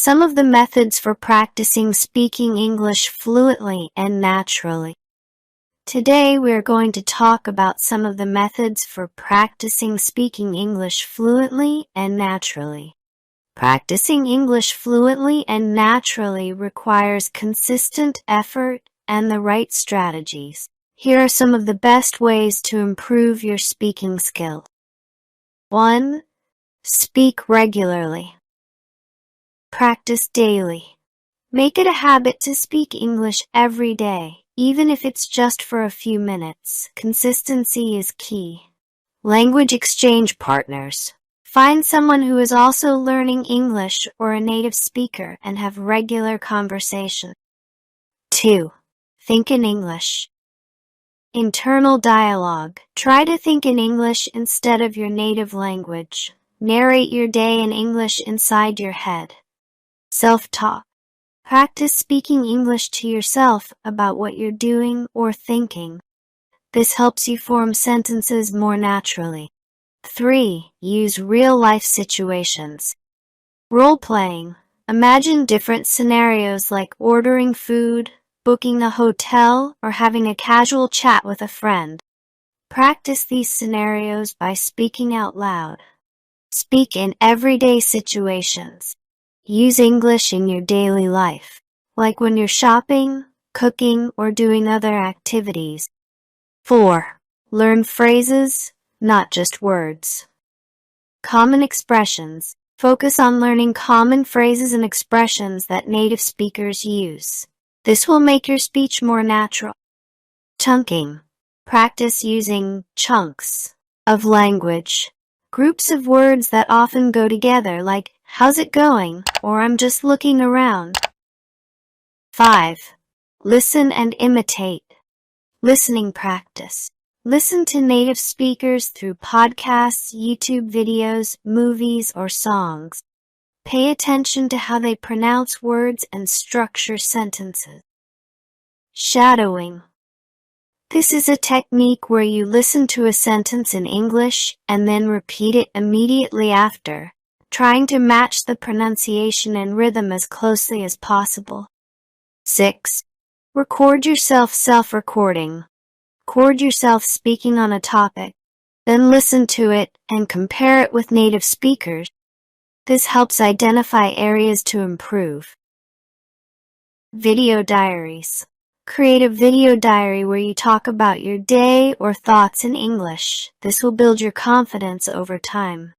Some of the methods for practicing speaking English fluently and naturally. Today we're going to talk about some of the methods for practicing speaking English fluently and naturally. Practicing English fluently and naturally requires consistent effort and the right strategies. Here are some of the best ways to improve your speaking skills. 1. Speak regularly. Practice daily. Make it a habit to speak English every day, even if it's just for a few minutes. Consistency is key. Language exchange partners. Find someone who is also learning English or a native speaker and have regular conversation. 2. Think in English. Internal dialogue. Try to think in English instead of your native language. Narrate your day in English inside your head. Self-talk. Practice speaking English to yourself about what you're doing or thinking. This helps you form sentences more naturally. 3. Use real-life situations. Role-playing. Imagine different scenarios like ordering food, booking a hotel, or having a casual chat with a friend. Practice these scenarios by speaking out loud. Speak in everyday situations. Use English in your daily life, like when you're shopping, cooking, or doing other activities. 4. Learn phrases, not just words. Common expressions. Focus on learning common phrases and expressions that native speakers use. This will make your speech more natural. Chunking. Practice using chunks of language. Groups of words that often go together like, "How's it going?" or "I'm just looking around." 5. Listen and imitate. Listening practice. Listen to native speakers through podcasts, YouTube videos, movies, or songs. Pay attention to how they pronounce words and structure sentences. Shadowing. This is a technique where you listen to a sentence in English and then repeat it immediately after, trying to match the pronunciation and rhythm as closely as possible. 6. Record yourself self-recording. Record yourself speaking on a topic, then listen to it and compare it with native speakers. This helps identify areas to improve. Video diaries. Create a video diary where you talk about your day or thoughts in English. This will build your confidence over time.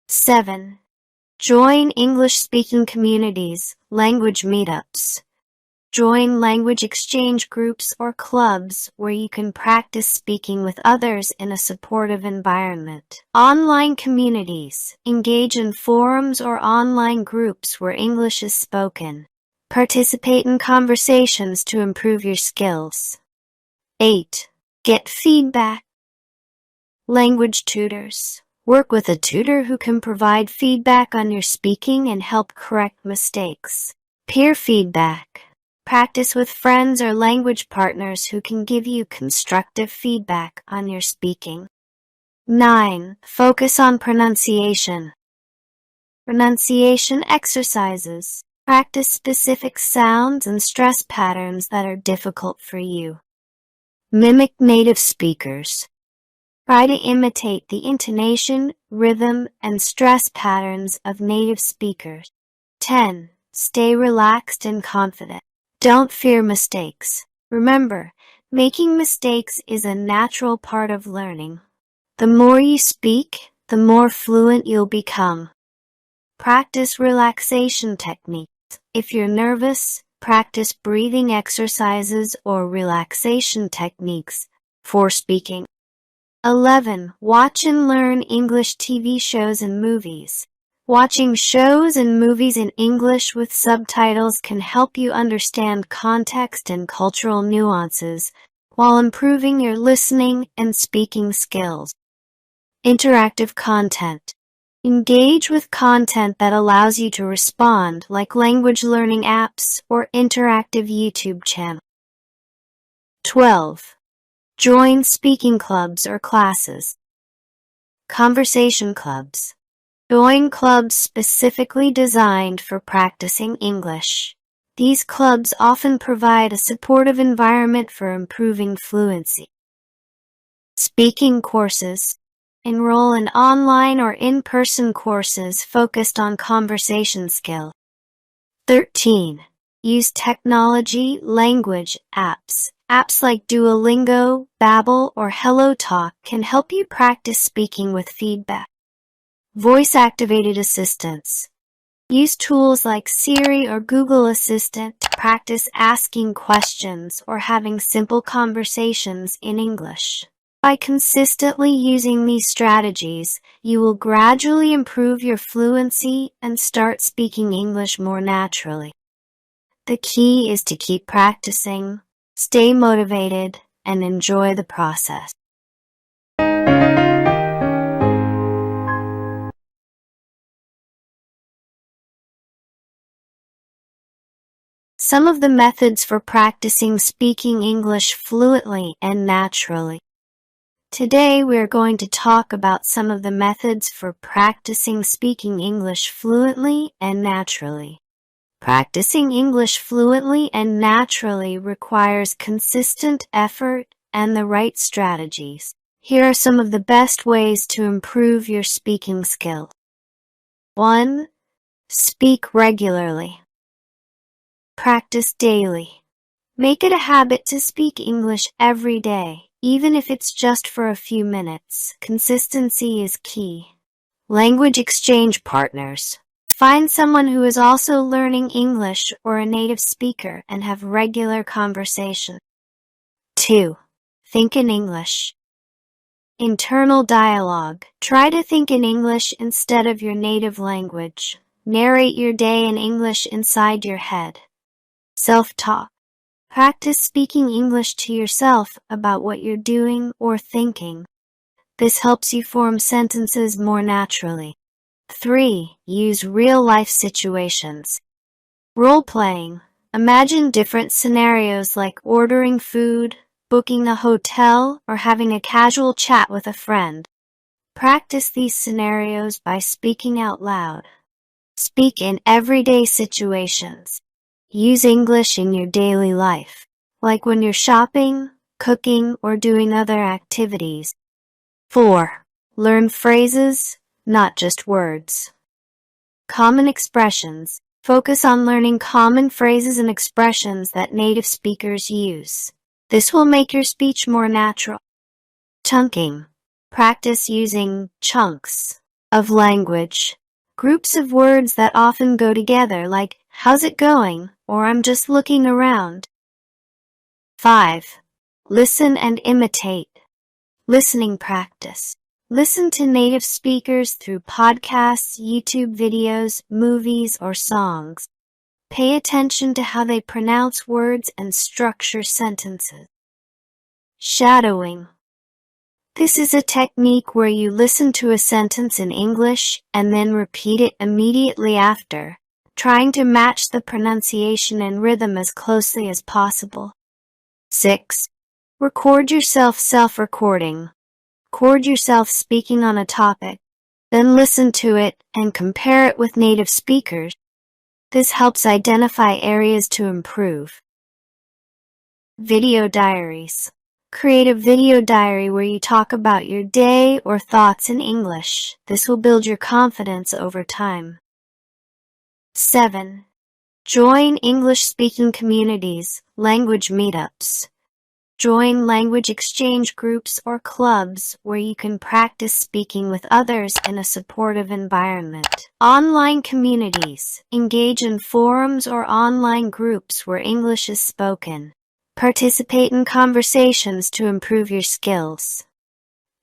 7. Join English-speaking communities, language meetups. Join language exchange groups or clubs where you can practice speaking with others in a supportive environment. Online communities. Engage in forums or online groups where English is spoken. Participate in conversations to improve your skills. 8. Get feedback. Language tutors. Work with a tutor who can provide feedback on your speaking and help correct mistakes. Peer feedback. Practice with friends or language partners who can give you constructive feedback on your speaking. 9. Focus on pronunciation. Pronunciation exercises. Practice specific sounds and stress patterns that are difficult for you. Mimic native speakers. Try to imitate the intonation, rhythm, and stress patterns of native speakers. 10. Stay relaxed and confident. Don't fear mistakes. Remember, making mistakes is a natural part of learning. The more you speak, the more fluent you'll become. Practice relaxation techniques. If you're nervous, practice breathing exercises or relaxation techniques for speaking. 11. Watch and learn English TV shows and movies. Watching shows and movies in English with subtitles can help you understand context and cultural nuances while improving your listening and speaking skills. Interactive content. Engage with content that allows you to respond, like language learning apps or interactive YouTube channels. 12. Join speaking clubs or classes. Conversation clubs. Join clubs specifically designed for practicing English. These clubs often provide a supportive environment for improving fluency. Speaking courses. Enroll in online or in-person courses focused on conversation skill. 13. Use technology language apps. Apps like Duolingo, Babbel, or HelloTalk can help you practice speaking with feedback. Voice-activated assistants. Use tools like Siri or Google Assistant to practice asking questions or having simple conversations in English. By consistently using these strategies, you will gradually improve your fluency and start speaking English more naturally. The key is to keep practicing, stay motivated, and enjoy the process. Some of the methods for practicing speaking English fluently and naturally. Today we are going to talk about some of the methods for practicing speaking English fluently and naturally. Practicing English fluently and naturally requires consistent effort and the right strategies. Here are some of the best ways to improve your speaking skill. 1. Speak regularly. Practice daily. Make it a habit to speak English every day, even if it's just for a few minutes. Consistency is key. Language exchange partners. Find someone who is also learning English or a native speaker and have regular conversation. 2. Think in English. Internal dialogue. Try to think in English instead of your native language. Narrate your day in English inside your head. Self-talk. Practice speaking English to yourself about what you're doing or thinking. This helps you form sentences more naturally. 3. Use real-life situations. Role-playing. Imagine different scenarios like ordering food, booking a hotel, or having a casual chat with a friend. Practice these scenarios by speaking out loud. Speak in everyday situations. Use English in your daily life, like when you're shopping, cooking, or doing other activities. 4. Learn phrases, not just words. Common expressions. Focus on learning common phrases and expressions that native speakers use. This will make your speech more natural. Chunking. Practice using chunks of language. Groups of words that often go together like, how's it going? Or I'm just looking around. 5. Listen and imitate. Listening practice. Listen to native speakers through podcasts, YouTube videos, movies, or songs. Pay attention to how they pronounce words and structure sentences. Shadowing. This is a technique where you listen to a sentence in English and then repeat it immediately after, trying to match the pronunciation and rhythm as closely as possible. 6. Record yourself self-recording. Record yourself speaking on a topic, then listen to it and compare it with native speakers. This helps identify areas to improve. Video diaries. Create a video diary where you talk about your day or thoughts in English. This will build your confidence over time. 7. Join English-speaking communities, language meetups. Join language exchange groups or clubs where you can practice speaking with others in a supportive environment. Online communities. Engage in forums or online groups where English is spoken. Participate in conversations to improve your skills.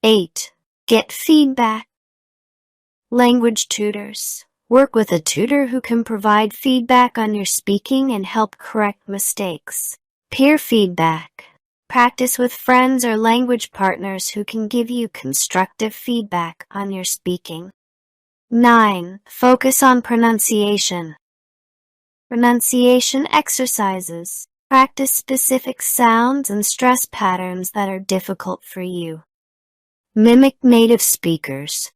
8. Get feedback. Language tutors. Work with a tutor who can provide feedback on your speaking and help correct mistakes. Peer feedback. Practice with friends or language partners who can give you constructive feedback on your speaking. 9. Focus on pronunciation. Pronunciation exercises. Practice specific sounds and stress patterns that are difficult for you. Mimic native speakers.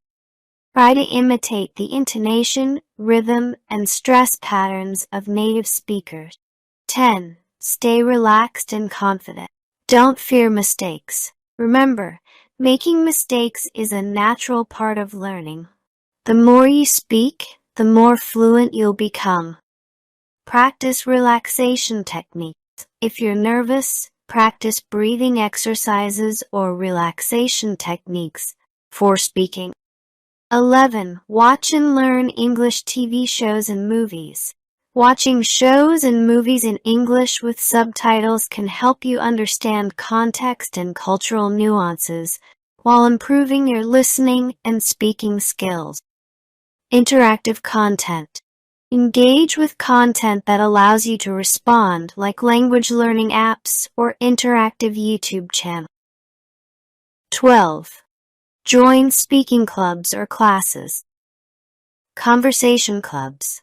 Try to imitate the intonation, rhythm, and stress patterns of native speakers. 10. Stay relaxed and confident. Don't fear mistakes. Remember, making mistakes is a natural part of learning. The more you speak, the more fluent you'll become. Practice relaxation techniques. If you're nervous, practice breathing exercises or relaxation techniques for speaking. 11. Watch and learn English TV shows and movies. Watching shows and movies in English with subtitles can help you understand context and cultural nuances while improving your listening and speaking skills. Interactive content. Engage with content that allows you to respond, like language learning apps or interactive YouTube channels. 12. Join speaking clubs or classes. Conversation clubs.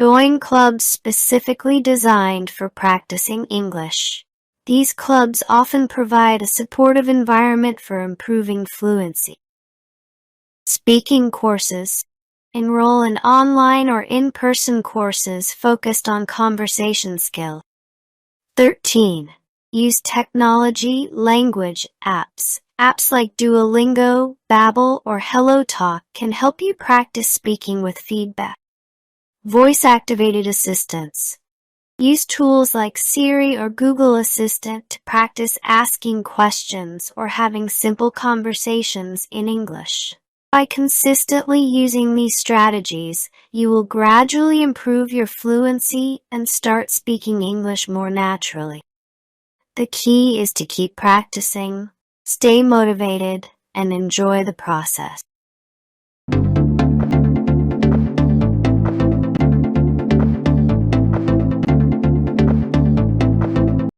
Join clubs specifically designed for practicing English. These clubs often provide a supportive environment for improving fluency. Speaking courses. Enroll in online or in-person courses focused on conversation skills. 13. Use technology language apps. Apps like Duolingo, Babbel, or HelloTalk can help you practice speaking with feedback. Voice-activated assistants. Use tools like Siri or Google Assistant to practice asking questions or having simple conversations in English. By consistently using these strategies, you will gradually improve your fluency and start speaking English more naturally. The key is to keep practicing, stay motivated, and enjoy the process.